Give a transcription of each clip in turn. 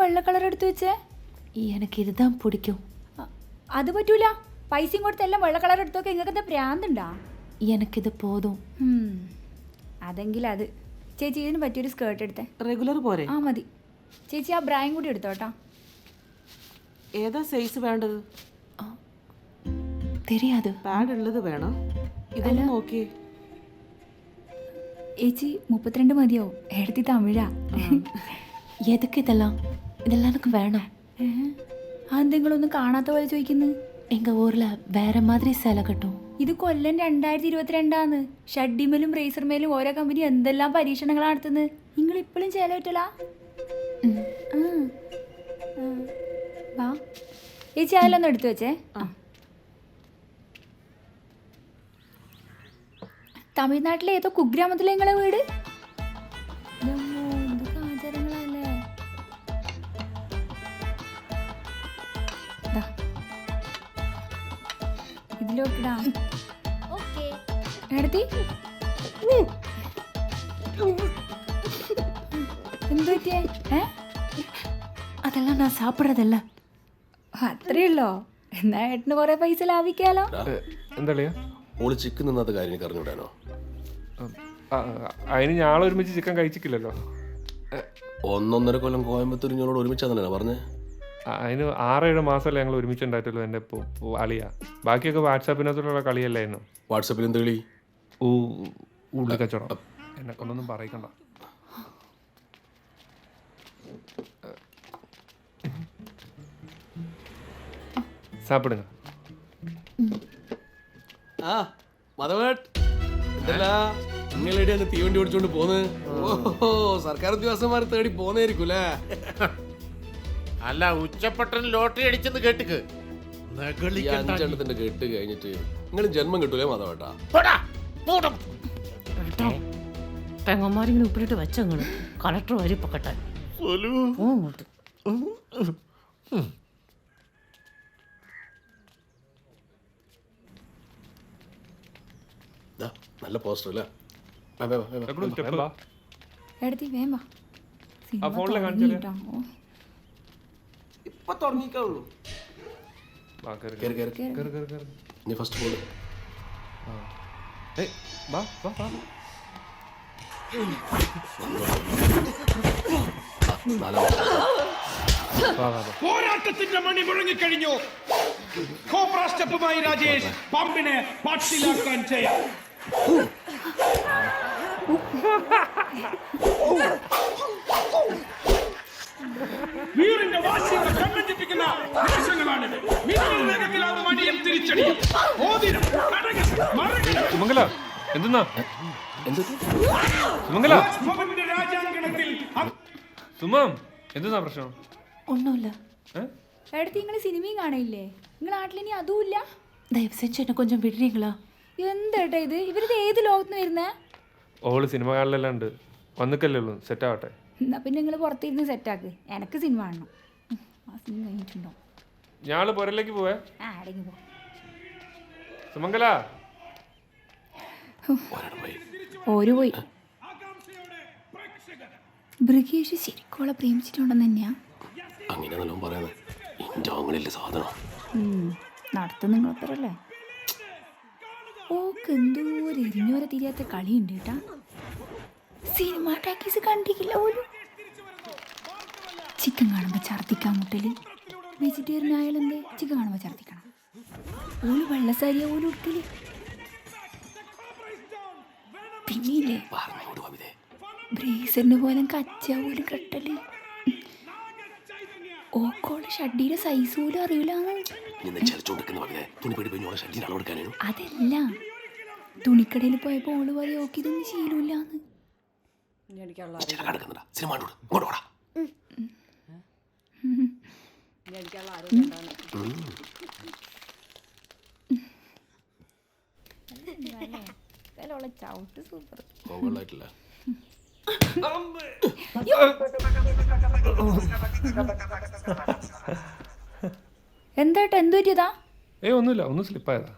വെള്ള കളർ എടുത്തു വെച്ചേ? എനിക്ക് ഇതുതാ പിടിക്കും. അത് പറ്റൂല. പൈസയും കൊടുത്ത് എല്ലാം വെള്ള കളർ എടുത്തൊക്കെ നിങ്ങൾക്ക് എന്താ പ്രാന്തുണ്ടാ? എനിക്കിത് പോതും. അതെങ്കിൽ അത്. ചേച്ചി ഇതിന് പറ്റിയൊരു സ്കേർട്ട് എടുത്തേ. റെഗുലർ പോരെ? ആ മതി ചേച്ചി. ആ ബ്രായും കൂടി എടുത്തോട്ടാ. ഏതാ സൈസ് വേണ്ടത്? தெரியாது. പാഡ് ഉള്ളത് വേണം. ഇതൊന്ന് നോക്കിയേ. ചേച്ചി 32 മതിയോ? എടുത്തി തമിഴാ. എതൊക്കെ ഇതെല്ലാം എനിക്ക് വേണം. അതെന്തെങ്കിലൊന്നും കാണാത്ത പോലെ ചോദിക്കുന്നു. എങ്ക ഊരിൽ വേറെ മാതിരി സേല കട്ടും. ഇത് കൊല്ലം 2022 ഷഡ്ഡിമേലും റേസർമേലും ഓരോ കമ്പനി എന്തെല്ലാം പരീക്ഷണങ്ങളാണ് നടത്തുന്നത്. നിങ്ങൾ ഇപ്പോഴും ചേല പറ്റലാ? വാ ചേച്ചി അതിലൊന്നും എടുത്തു വെച്ചേ. തമിഴ്നാട്ടിലെ ഏതോ കുഗ്രാമത്തിലെ നിങ്ങളെ വീട്? എന്തൊക്കെ ആചാരങ്ങളല്ലേ. ഇതിലോട്ടിടാ. എടുത്തി എന്ത് പറ്റിയേ? അതെല്ലാം ഞാൻ സാപ്പിടതല്ല. അത്രയുള്ളോ? എന്നാ ഏട്ടന് കുറെ പൈസ ലാഭിക്കാലോ. എന്താ ഓള് ചിക്കൻ നിന്നാത്ത കാര്യം എനിക്ക് അറിഞ്ഞൂടാനോ? അതിന് ഞാളെ ഒരുമിച്ച് ചിക്കൻ കഴിച്ചിട്ടില്ലല്ലോ. 1.5 കൊല്ലം കോയമ്പത്തൂർ ഞങ്ങളോട് ഒരുമിച്ചാന്നല്ലേ പറഞ്ഞേ? അതിന് 6-7 മാസമല്ലേ ഞങ്ങൾ ഒരുമിച്ചുണ്ടായിട്ടുള്ളൂ. എൻ്റെ അളിയാ. ബാക്കിയൊക്കെ വാട്സാപ്പിനകത്തുള്ള കളിയല്ലായിരുന്നു. വാട്സാപ്പിൽ എന്ത് കളി? ഉള്ളി കച്ചവടം. എന്നെ കൊണ്ടൊന്നും പറയിക്കണ്ട. സാപ്പിടുங்க. ആ മതവേട്ട് എന്തല്ല നിങ്ങളെടി അങ്ങ് തീവണ്ടി ഓടിച്ചോണ്ട് പോന്ന്? ഓഹോ, സർക്കാർ ഉദ്യോഗസ്ഥന്മാർ തേടി പോന്നേരിക്കും അല്ലേ? അല്ല, ഉച്ചപ്പെട്ടൻ ലോട്ടറി അടിച്ചെന്ന് കേട്ടിക്ക്. 5 എണ്ണത്തിന്റെ കെട്ട് കഴിഞ്ഞിട്ട് നിങ്ങൾ ജന്മം കിട്ടൂലേ മതവേട്ടാ? പെങ്ങന്മാരിങ്ങനെ ഉപ്പിലിട്ട് വെച്ചങ്ങള് കളക്ടർ വരി പൊക്കട്ടെ. നല്ല പോസ്റ്റർ അല്ലേ? എടുത്തി വേമ്പ ഇപ്പൊ തുടങ്ങിക്കുള്ളൂ. നീ ഫസ്റ്റ് പോള്. പോരാട്ടത്തിന്റെ മണി മുഴങ്ങിക്കഴിഞ്ഞു. കോബ്ര സ്റ്റെപ്പുമായി രാജേഷ് പമ്പിനെ പാട്ടിലാക്കാൻ ചെയ്യാം. വീറിന്റെ വാശിയുടെ കണ്ണഞ്ചിപ്പിക്കുന്ന നിമിഷങ്ങളാണിത്. മിന്നൽ വേഗത്തിലാവും മണിയും തിരിച്ചടിയും. ഓതിരം, കടകൻ, മറകൻ. സുമംഗല എന്തെന്നാ? സുമംഗല ഭവന്റെ രാജാങ്കണത്തിൽ സുമം എന്തെന്നാ പ്രശ്നം? ഒന്നുമില്ല. എടുത്തി നിങ്ങൾ സിനിമയും കാണില്ലേ? നിങ്ങൾ നാട്ടിലിനി അതുമില്ല? ദയവ് സെഞ്ച് എന്നെ കൊഞ്ചം വിടുறீங்களா? എന്താ ഇത്? ഇവരിത് ഏത് ലോകത്തുനിന്ന് വരുന്നേ? ഓള് സിനിമ കാണലെല്ലാം ഉണ്ട്. വന്നിക്കല്ലേ ഉള്ളൂ. സെറ്റ് ആവട്ടെ. എന്നാ പിന്നെ നിങ്ങൾ പുറത്തിരുന്ന് സെറ്റാക്ക്. എനക്ക് സിനിമ കാണണം. ആ സിനിമ കഴിഞ്ഞിട്ടുണ്ടോ? ഞാള് പുരയിലേക്ക് പോവേ. അടങ്ങി പോ. സുമംഗല ഓര് പോയി. ബ്രിഗേഷ് ശരിക്കോളെ പ്രേമിച്ചിട്ടുണ്ടെന്ന് തന്നെയാ അങ്ങനെയാണല്ലോ പറയുന്നത്. ഇന്റെ സാധനം നടത്തും നിങ്ങളപ്പറല്ലേ? ഓക്ക് എന്തോ ഒരു എരിഞ്ഞോരെ തിരിയാത്ത കളിയുണ്ട് കേട്ടാ. സിനിമ ടാക്കീസ് കണ്ടിക്കില്ല പോലും. ചിക്കൻ കാണുമ്പോ ഛർദിക്കാൻ മുട്ടല്. വെജിറ്റേറിയൻ ആയാലെന്തേ ചിക്കൻ കാണുമ്പോ ഛർദിക്കണം. ഓല് വെള്ളസാരിയ പോലും ഉടുത്തില്. പിന്നില്ലേ ബ്രേസറിന് പോലെ കച്ച പോലും കെട്ടല്. ഓക്കോള് ഷഡ്ഡിയുടെ സൈസ് പോലും അറിയില്ലാന്ന്. അതല്ല, തുണിക്കടയിൽ പോയപ്പോ ഓള് പറയും ഓക്ക് ഇതൊന്നും ശീലമില്ലാന്ന്. ചവിട്ട് സൂപ്പർ. എന്താ എന്ത് പറ്റിയതാ? ഒന്നുമില്ല, ഒന്ന് സ്ലിപ്പായതാ.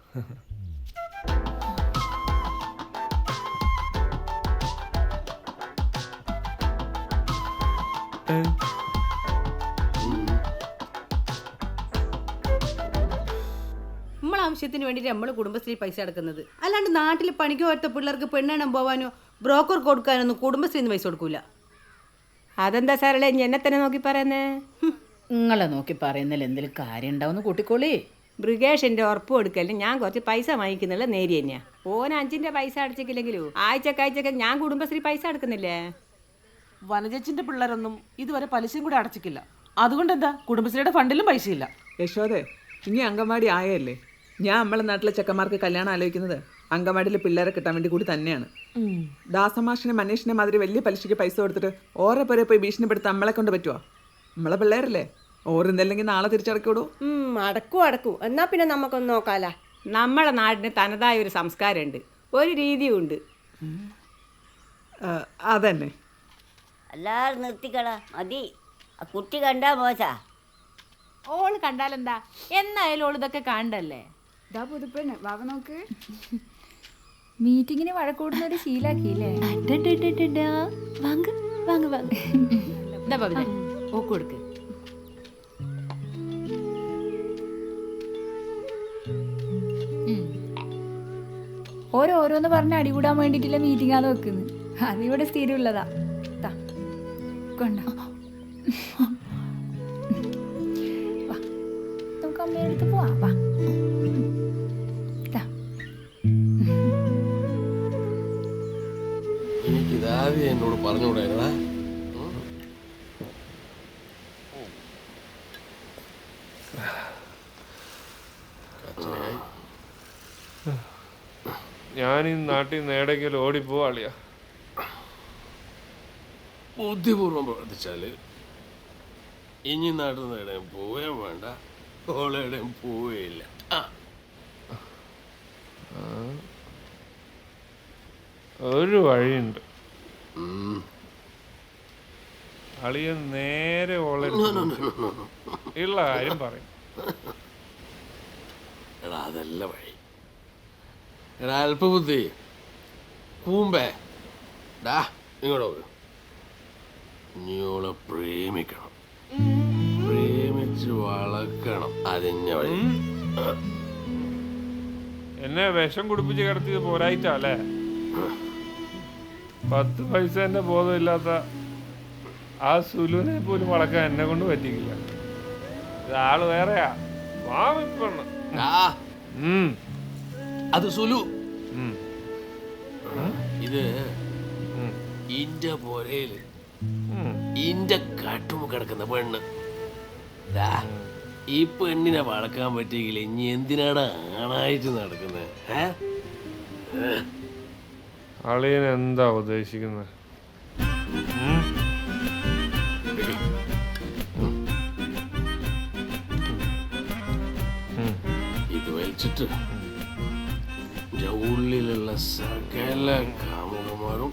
ആവശ്യത്തിന് വേണ്ടിയിട്ട് നമ്മൾ കുടുംബശ്രീ പൈസ അടക്കുന്നത്. അല്ലാണ്ട് നാട്ടിൽ പണിക്ക് പോകാത്ത പിള്ളേർക്ക് പെണ്ണെണ്ണം പോവാനോ ബ്രോക്കർ കൊടുക്കാനൊന്നും കുടുംബശ്രീന്ന് പൈസ കൊടുക്കൂല. അതെന്താ സാറല്ലേ എന്നെ തന്നെ നോക്കി പറയുന്നേ? നിങ്ങളെ നോക്കി പറയുന്നതിൽ എന്തെങ്കിലും കാര്യം ഉണ്ടാവുന്ന കൂട്ടിക്കോളി. ബ്രിഗേഷിന്റെ ഉറപ്പ് കൊടുക്കല്ലേ ഞാൻ കുറച്ച് പൈസ വാങ്ങിക്കുന്നുള്ള നേരി തന്നെയാ. ഓൻ 5ന്റെ പൈസ അടച്ചിട്ടില്ലെങ്കിലും ആഴ്ചക്കാഴ്ചക്ക് ഞാൻ കുടുംബശ്രീ പൈസ അടക്കുന്നില്ലേ. വനജച്ചിന്റെ പിള്ളേരൊന്നും ഇതുവരെ പലിശയും കൂടെ അടച്ചിക്കില്ല. അതുകൊണ്ട് എന്താ കുടുംബശ്രീയുടെ ഫണ്ടിലും പൈസയില്ല. യശോദേ, ഇനി അങ്കൻവാടി ആയല്ലേ. ഞാൻ നമ്മളെ നാട്ടിലെ ചെക്കന്മാർക്ക് കല്യാണം ആലോചിക്കുന്നത് അങ്കൻവാടിയിലെ പിള്ളേരെ കിട്ടാൻ വേണ്ടി കൂടി തന്നെയാണ്. ദാസമാഷിനെ മനീഷിനെ മാതിരി വലിയ പലിശയ്ക്ക് പൈസ കൊടുത്തിട്ട് ഓരോ പേരെ പോയി ഭീഷണിപ്പെടുത്താൻ നമ്മളെ കൊണ്ട് പറ്റുമോ? നമ്മളെ പിള്ളേരല്ലേ, ഓരെന്തല്ലെങ്കിൽ നാളെ തിരിച്ചടക്കൂടൂ. അടക്കൂ. എന്നാ പിന്നെ നമുക്കൊന്ന് നോക്കാല. നമ്മളെ നാടിന് തനതായ ഒരു സംസ്കാരമുണ്ട്, ഒരു രീതിയുണ്ട്. അതന്നെ. എല്ലാവരും നിർത്തിക്കളാ മതി. ആ കുട്ടി കണ്ടാ മോശാ. ഓള് കണ്ടാലെന്താ, എന്നായാലും ഓൾ ഇതൊക്കെ കണ്ടല്ലേ. ഇതാ പുതുപ്പെണ്ണ്, വാവ നോക്ക്. മീറ്റിങ്ങിന് വഴക്കൂടുന്നൊരു ശീലാക്കിയില്ലേ. വാങ്ങ് വാങ്ങ് വാങ്ങ്. എന്താ ബബിത ഓക്ക് കൊടുക്ക്. ഓരോന്ന് പറഞ്ഞ് അടികൂടാൻ വേണ്ടിയിട്ടുള്ള മീറ്റിംഗാന്ന് വെക്കുന്നത്. അതിവിടെ സ്ഥിരമുള്ളതാ. കൊണ്ടോ വാ, നമുക്ക് അമ്മയുടെ അടുത്ത് പോവാ. വാ, എനിക്കിതാദ്യം എന്നോട് പറഞ്ഞുകൂടായിരുന്നാ? ഞാൻ ഈ നാട്ടിൽ നിന്ന് എവിടേക്കെങ്കിലും ഓടിപ്പോവാളിയാ. ബുദ്ധിപൂർവ്വം പ്രവർത്തിച്ചാല് ഇനി നാട്ടിൽ നിന്ന് എവിടെയും പോവുകയും വേണ്ട, ഓളെവിടെയും പോവുകയില്ല. ഒരു വഴിയുണ്ട്. അളിയൻ നേരെ ഉള്ള കാര്യം പറയും. എടാ അതല്ല വഴി. എടാ അല്പബുദ്ധി കൂമ്പേ, ഡാ ഇങ്ങോട്ട് പോയി. നീ ഓളെ പ്രേമിക്കണം, പ്രേമിച്ച് വളക്കണം. അതിന്റെ വഴി. എന്നെ വിഷം കുടിപ്പിച്ച് കിടത്തിയത് പോരായിട്ടല്ലേ? 10 പൈസേന്റെ ബോധമില്ലാത്ത ആ സുലുവിനെ പോലും വളക്കാൻ എന്നെ കൊണ്ട് പറ്റിക്കില്ല. ഇതാള് വേറെയാ, വാമിപ്പെണ്ണ്. അത് സുലു. ഇത് ഇന്റെ പോരയില് ഇന്റെ കാട്ടുമ്പോ കിടക്കുന്ന പെണ്ണ്. ഈ പെണ്ണിനെ വളക്കാൻ പറ്റിയെങ്കിൽ ഇനി എന്തിനാണ് ആണായിട്ട് നടക്കുന്നത്? അളിയൻ എന്താ ഉദ്ദേശിക്കുന്നത്? ഇത് വലിച്ചിട്ട് ഉള്ളിലുള്ള സകല കാമുകന്മാരും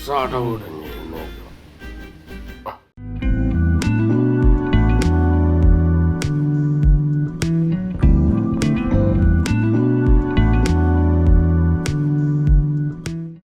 സടവുടൻ